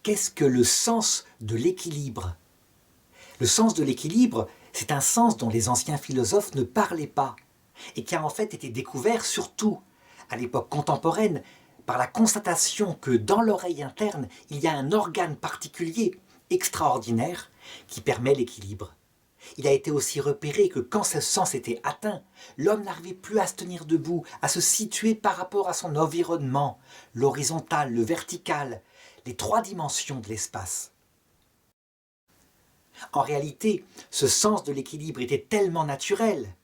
qu'est-ce que le sens de l'équilibre? Le sens de l'équilibre, c'est un sens dont les anciens philosophes ne parlaient pas et qui a en fait été découvert surtout à l'époque contemporaine par la constatation que dans l'oreille interne, il y a un organe particulier, extraordinaire, qui permet l'équilibre. Il a été aussi repéré que quand ce sens était atteint, l'homme n'arrivait plus à se tenir debout, à se situer par rapport à son environnement, l'horizontal, le vertical, les 3 dimensions de l'espace. En réalité, ce sens de l'équilibre était tellement naturel,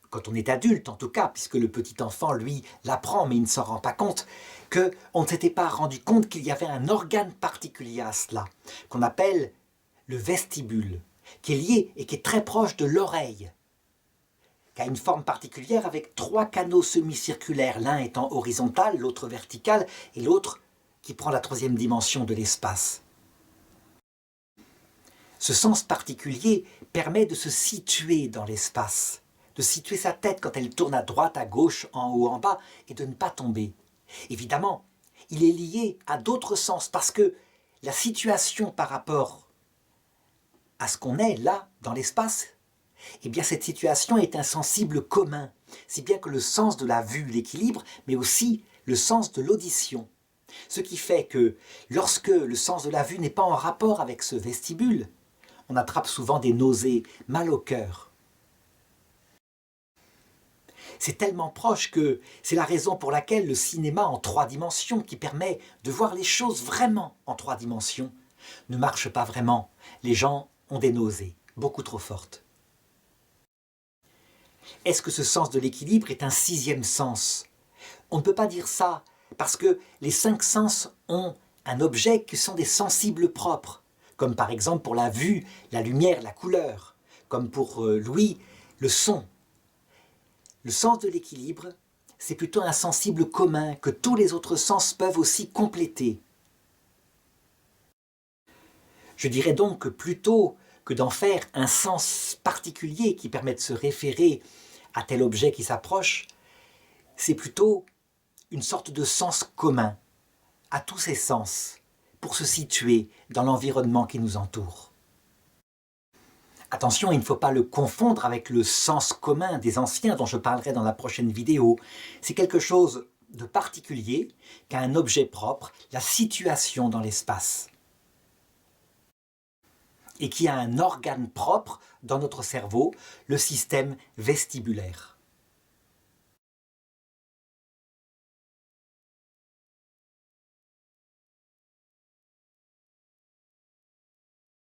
quand on est adulte en tout cas, puisque le petit enfant, lui, l'apprend mais il ne s'en rend pas compte, qu'on ne s'était pas rendu compte qu'il y avait un organe particulier à cela, qu'on appelle le vestibule, qui est lié et qui est très proche de l'oreille, qui a une forme particulière avec 3 canaux semi-circulaires, l'un étant horizontal, l'autre vertical, et l'autre qui prend la 3e dimension de l'espace. Ce sens particulier permet de se situer dans l'espace, de situer sa tête quand elle tourne à droite, à gauche, en haut, en bas, et de ne pas tomber. Évidemment, il est lié à d'autres sens, parce que la situation par rapport à ce qu'on est là, dans l'espace, eh bien cette situation est un sensible commun, si bien que le sens de la vue, l'équilibre, mais aussi le sens de l'audition. Ce qui fait que lorsque le sens de la vue n'est pas en rapport avec ce vestibule, on attrape souvent des nausées, mal au cœur. C'est tellement proche que c'est la raison pour laquelle le cinéma en 3 dimensions, qui permet de voir les choses vraiment en 3 dimensions, ne marche pas vraiment. Les gens ont des nausées, beaucoup trop fortes. Est-ce que ce sens de l'équilibre est un 6e sens? On ne peut pas dire ça, parce que les 5 sens ont un objet qui sont des sensibles propres, comme par exemple pour la vue, la lumière, la couleur, comme pour l'ouïe, le son. Le sens de l'équilibre, c'est plutôt un sensible commun que tous les autres sens peuvent aussi compléter. Je dirais donc que plutôt que d'en faire un sens particulier qui permet de se référer à tel objet qui s'approche, c'est plutôt une sorte de sens commun à tous ces sens pour se situer dans l'environnement qui nous entoure. Attention, il ne faut pas le confondre avec le sens commun des anciens dont je parlerai dans la prochaine vidéo. C'est quelque chose de particulier qu'a un objet propre, la situation dans l'espace, et qui a un organe propre dans notre cerveau, le système vestibulaire.